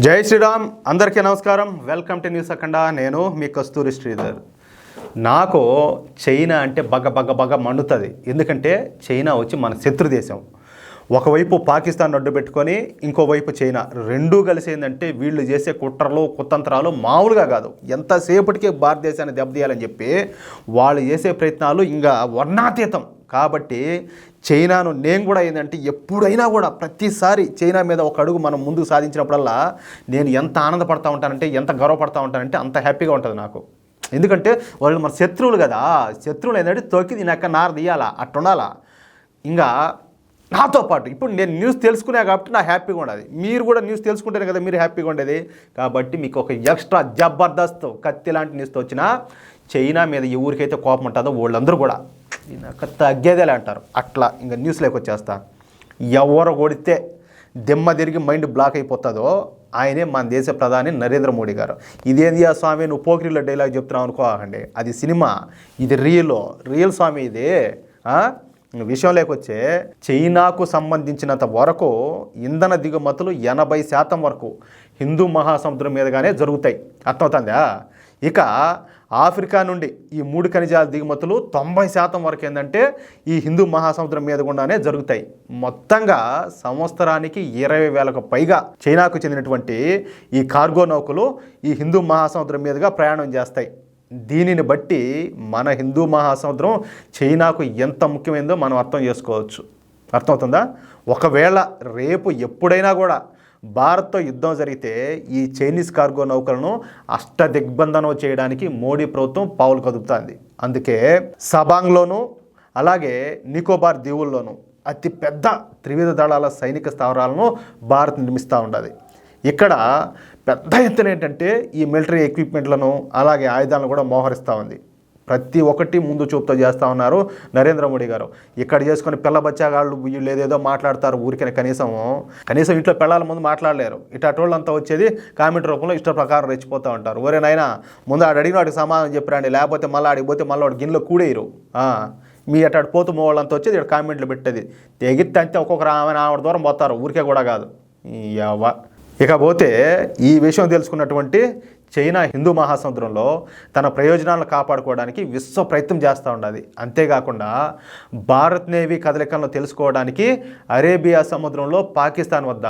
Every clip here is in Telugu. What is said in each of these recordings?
జై శ్రీరామ్. అందరికీ నమస్కారం. వెల్కమ్ టు న్యూస్ అఖండ. నేను మీ కస్తూరి శ్రీధర్. నాకు చైనా అంటే బగ మండుతుంది. ఎందుకంటే చైనా వచ్చి మన శత్రు దేశం. ఒకవైపు పాకిస్తాన్ అడ్డు పెట్టుకొని ఇంకోవైపు చైనా, రెండూ కలిసి ఏంటంటే వీళ్ళు చేసే కుట్రలు కుతంత్రాలు మామూలుగా కాదు. ఎంతసేపటికే భారతదేశాన్ని దెబ్బతీయాలని చెప్పి వాళ్ళు చేసే ప్రయత్నాలు ఇంకా వర్ణాతీతం. కాబట్టి చైనాను నేను కూడా ఏంటంటే ఎప్పుడైనా కూడా ప్రతిసారి చైనా మీద ఒక అడుగు మనం ముందుకు సాధించినప్పుడల్లా నేను ఎంత ఆనందపడతా ఉంటానంటే, ఎంత గర్వపడతా ఉంటానంటే అంత హ్యాపీగా ఉంటుంది నాకు. ఎందుకంటే వాళ్ళు మన శత్రువులు కదా. శత్రువులు ఏంటంటే తొక్కి దీని నార తీయాలా, అట్టుండాలా. ఇంకా నాతో పాటు ఇప్పుడు నేను న్యూస్ తెలుసుకునే కాబట్టి నా హ్యాపీగా ఉండదు. మీరు కూడా న్యూస్ తెలుసుకుంటేనే కదా మీరు హ్యాపీగా ఉండేది. కాబట్టి మీకు ఒక ఎక్స్ట్రా జబర్దస్త్ కత్తి లాంటి న్యూస్ వచ్చినా చైనా మీద ఎవరికైతే కోపం ఉంటుందో వాళ్ళందరూ కూడా నాకు తగ్గేదేలే అంటారు. అట్లా ఇంకా న్యూస్లోకి వచ్చేస్తా. ఎవరు కొడితే దిమ్మ తిరిగి మైండ్ బ్లాక్ అయిపోతుందో ఆయనే మన దేశ ప్రధాని నరేంద్ర మోడీ గారు. ఇదేంది ఆ స్వామి నువ్వు పోకిరిలో డైలాగ్ చెప్తున్నావు అనుకోకండి, అది సినిమా, ఇది రియల్ స్వామి. ఇది విషయంలోకి వచ్చే చైనాకు సంబంధించినంత వరకు ఇంధన దిగుమతులు 80% వరకు హిందూ మహాసముద్రం మీదుగానే జరుగుతాయి. అర్థమవుతుందా? ఇక ఆఫ్రికా నుండి ఈ 3 ఖనిజాల దిగుమతులు 90% వరకు ఏంటంటే ఈ హిందూ మహాసముద్రం మీద గుండానే జరుగుతాయి. మొత్తంగా సంవత్సరానికి 20,000కు పైగా చైనాకు చెందినటువంటి ఈ కార్గో నౌకలు ఈ హిందూ మహాసముద్రం మీదుగా ప్రయాణం చేస్తాయి. దీనిని బట్టి మన హిందూ మహాసముద్రం చైనాకు ఎంత ముఖ్యమైనదో మనం అర్థం చేసుకోవచ్చు. అర్థమవుతుందా? ఒకవేళ రేపు ఎప్పుడైనా కూడా భారత్తో యుద్ధం జరిగితే ఈ చైనీస్ కార్గో నౌకలను అష్టదిగ్బంధనం చేయడానికి మోడీ ప్రభుత్వం పావులు కదుపుతుంది. అందుకే సబాంగ్లోను అలాగే నికోబార్ దీవుల్లోనూ అతిపెద్ద త్రివిధ దళాల సైనిక స్థావరాలను భారత్ నిర్మిస్తూ ఉండదు. ఇక్కడ పెద్ద ఎత్తున ఏంటంటే ఈ మిలిటరీ ఎక్విప్మెంట్లను అలాగే ఆయుధాలను కూడా మోహరిస్తూ ఉంది. ప్రతి ఒక్కటి ముందు చూపుతో చేస్తూ ఉన్నారు నరేంద్ర మోడీ గారు. ఇక్కడ చేసుకుని పిల్ల బచ్చాగాళ్ళు వీళ్ళు ఏదేదో మాట్లాడతారు ఊరికనే. కనీసం ఇంట్లో పిల్లల ముందు మాట్లాడలేరు. ఇటోళ్ళంతా వచ్చేది కామెంట్ రూపంలో ఇష్ట ప్రకారం రెచ్చిపోతూ ఉంటారు. ఒరే నాయనా ముందు అడిగిన వాడికి సమాధానం చెప్పిరండి, లేకపోతే మళ్ళీ ఆడిపోతే మళ్ళీ వాడు గిన్నెలో కూడేయరు. మీ అటు పోతూ వాళ్ళంతా వచ్చేది ఇక్కడ కామెంట్లు పెట్టేది తెగితే అంతే. ఒక్కొక్కరు ఆవిడ దూరం పోతారు, ఊరికే కూడా కాదు. ఇకపోతే ఈ విషయం తెలుసుకున్నటువంటి చైనా హిందూ మహాసముద్రంలో తన ప్రయోజనాలను కాపాడుకోవడానికి విశ్వ ప్రయత్నం చేస్తూ ఉండదు. అంతేకాకుండా భారత్ నేవీ కదలికలను తెలుసుకోవడానికి అరేబియా సముద్రంలో పాకిస్తాన్ వద్ద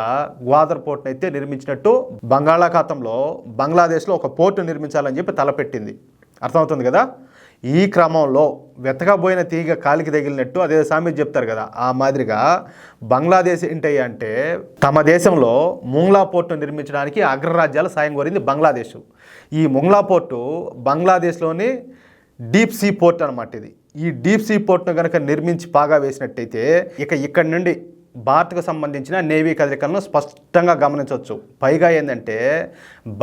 గ్వాదర్ పోర్ట్ని అయితే నిర్మించినట్టు బంగాళాఖాతంలో బంగ్లాదేశ్లో ఒక పోర్టు నిర్మించాలని చెప్పి తలపెట్టింది. అర్థమవుతుంది కదా? ఈ క్రమంలో వెతకబోయిన తీగ కాలికి తగిలినట్టు అదే సామెత చెప్తారు కదా, ఆ మాదిరిగా బంగ్లాదేశ్ ఏంటయ్యా అంటే తమ దేశంలో ముంగ్లా పోర్టు నిర్మించడానికి అగ్రరాజ్యాల సాయం కోరింది బంగ్లాదేశ్. ఈ ముంగ్లా పోర్టు బంగ్లాదేశ్లోని డీప్ సీ పోర్ట్ అనమాట. ఈ డీప్ సీ పోర్ట్ను కనుక నిర్మించి పాగా వేసినట్టయితే ఇక్కడి నుండి భారత్కు సంబంధించిన నేవీ కదలికలను స్పష్టంగా గమనించవచ్చు. పైగా ఏంటంటే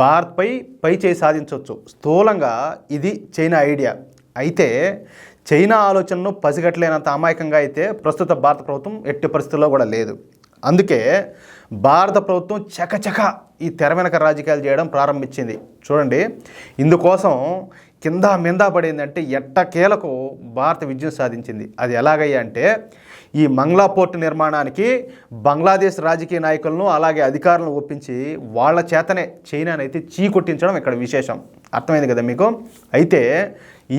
భారత్పై చేయి సాధించవచ్చు. స్థూలంగా ఇది చైనా ఐడియా. అయితే చైనా ఆలోచనను పసిగట్టలేనంత అమాయకంగా అయితే ప్రస్తుత భారత ప్రభుత్వం ఎట్టి పరిస్థితుల్లో కూడా లేదు. అందుకే భారత ప్రభుత్వం చకచక ఈ తెర వెనక రాజకీయాలు చేయడం ప్రారంభించింది. చూడండి, ఇందుకోసం కింద మిందా పడిందంటే ఎట్టకేలకు భారత విజయం సాధించింది. అది ఎలాగయ్యా అంటే ఈ మంగ్లా పోర్టు నిర్మాణానికి బంగ్లాదేశ్ రాజకీయ నాయకులను అలాగే అధికారులను ఒప్పించి వాళ్ళ చేతనే చైనానైతే చీకొట్టించడం ఇక్కడ విశేషం. అర్థమైంది కదా మీకు? అయితే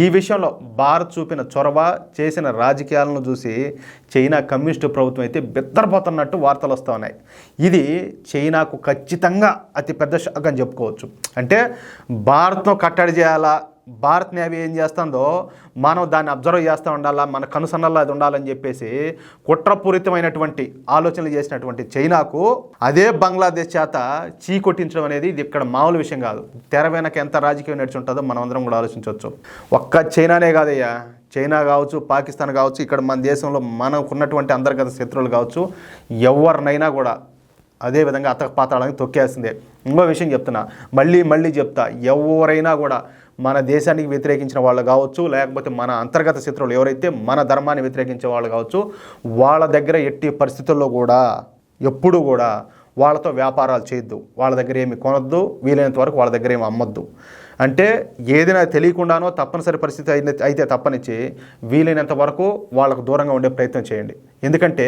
ఈ విషయంలో భారత్ చూపిన చొరవ, చేసిన రాజకీయాలను చూసి చైనా కమ్యూనిస్టు ప్రభుత్వం అయితే బిద్దరపోతున్నట్టు వార్తలు వస్తూ ఉన్నాయి. ఇది చైనాకు ఖచ్చితంగా అతిపెద్ద షాక్ అని చెప్పుకోవచ్చు. అంటే భారత్ను కట్టడి చేయాలా, భారత్ నేవీ ఏం చేస్తుందో మనం దాన్ని అబ్జర్వ్ చేస్తూ ఉండాలా, మన కనుసన్నల్లో అది ఉండాలని చెప్పేసి కుట్రపూరితమైనటువంటి ఆలోచనలు చేసినటువంటి చైనాకు అదే బంగ్లాదేశ్ చేత చీకొట్టించడం అనేది ఇది ఇక్కడ మామూలు విషయం కాదు. తెర వెనక ఎంత రాజకీయం నడిచి ఉంటుందో మనం అందరం కూడా ఆలోచించవచ్చు. ఒక్క చైనానే కాదయ్యా, చైనా కావచ్చు, పాకిస్తాన్ కావచ్చు, ఇక్కడ మన దేశంలో మనకున్నటువంటి అంతర్గత శత్రువులు కావచ్చు, ఎవరినైనా కూడా అదేవిధంగా అతకపాతాళానికి తొక్కేసిందే. ఇంకో విషయం చెప్తున్నా, మళ్ళీ చెప్తా, ఎవరైనా కూడా మన దేశానికి వ్యతిరేకించిన వాళ్ళు కావచ్చు, లేకపోతే మన అంతర్గత శత్రువులు ఎవరైతే మన ధర్మాన్ని వ్యతిరేకించే వాళ్ళు కావచ్చు, వాళ్ళ దగ్గర ఎట్టి పరిస్థితుల్లో కూడా ఎప్పుడు కూడా వాళ్ళతో వ్యాపారాలు చేయొద్దు. వాళ్ళ దగ్గర ఏమి కొనొద్దు, వీలైనంత వరకు వాళ్ళ దగ్గర ఏమి అమ్మొద్దు. అంటే ఏదైనా తెలియకుండానో తప్పనిసరి పరిస్థితి అయితే తప్పనిచ్చి వీలైనంత వరకు వాళ్ళకు దూరంగా ఉండే ప్రయత్నం చేయండి. ఎందుకంటే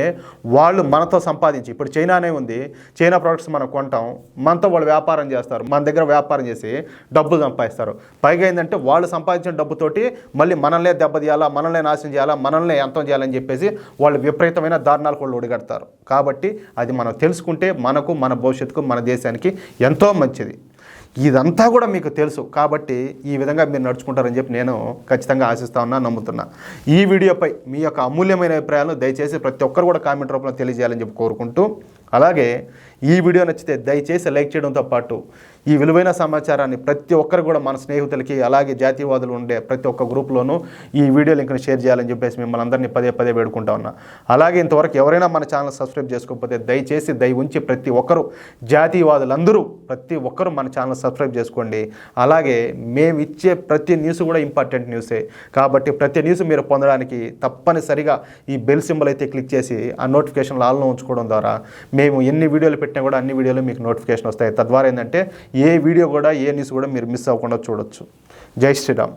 వాళ్ళు మనతో సంపాదించి, ఇప్పుడు చైనానే ఉంది, చైనా ప్రోడక్ట్స్ మనం కొంటాం, మనతో వాళ్ళు వ్యాపారం చేస్తారు, మన దగ్గర వ్యాపారం చేసి డబ్బులు సంపాదిస్తారు. పైగా ఏంటంటే వాళ్ళు సంపాదించిన డబ్బుతోటి మళ్ళీ మనల్నే దెబ్బతీయాలా, మనల్నే నాశనం చేయాలా, మనల్నే అంతం చేయాలని చెప్పేసి వాళ్ళు విపరీతమైన దారుణాలు కూడా ఒడిగడతారు. కాబట్టి అది మనం తెలుసుకుంటే మనకు, మన భవిష్యత్తుకు, మన దేశానికి ఎంతో మంచిది. ఇదంతా కూడా మీకు తెలుసు కాబట్టి ఈ విధంగా మీరు నడుచుకుంటారని చెప్పి నేను ఖచ్చితంగా ఆశిస్తా ఉన్నా, నమ్ముతున్నా. ఈ వీడియోపై మీ యొక్క అమూల్యమైన అభిప్రాయాలను దయచేసి ప్రతి ఒక్కరు కూడా కామెంట్ రూపంలో తెలియజేయాలని చెప్పి కోరుకుంటూ, అలాగే ఈ వీడియో నచ్చితే దయచేసి లైక్ చేయడంతో పాటు ఈ విలువైన సమాచారాన్ని ప్రతి ఒక్కరు కూడా మన స్నేహితులకి, అలాగే జాతీయవాదులు ఉండే ప్రతి ఒక్క గ్రూప్లోనూ ఈ వీడియో లింక్ని షేర్ చేయాలని చెప్పేసి మిమ్మల్ని అందరినీ పదే పదే వేడుకుంటా ఉన్నా. అలాగే ఇంతవరకు ఎవరైనా మన ఛానల్ సబ్స్క్రైబ్ చేసుకోకపోతే దయచేసి ఉంచి ప్రతి ఒక్కరు, జాతీయవాదులందరూ ప్రతి ఒక్కరూ మన ఛానల్ సబ్స్క్రైబ్ చేసుకోండి. అలాగే మేము ఇచ్చే ప్రతి న్యూస్ కూడా ఇంపార్టెంట్ న్యూసే కాబట్టి ప్రతి న్యూస్ మీరు పొందడానికి తప్పనిసరిగా ఈ బెల్ సింబల్ అయితే క్లిక్ చేసి ఆ నోటిఫికేషన్లు ఆన్లో ఉంచుకోవడం ద్వారా మేము ఎన్ని వీడియోలు పెట్టినా కూడా అన్ని వీడియోలు మీకు నోటిఫికేషన్ వస్తాయి. తద్వారా ఏంటంటే ఏ వీడియో కూడా, ఏ న్యూస్ కూడా మీరు మిస్ అవ్వకుండా చూడొచ్చు. జై శ్రీరామ్.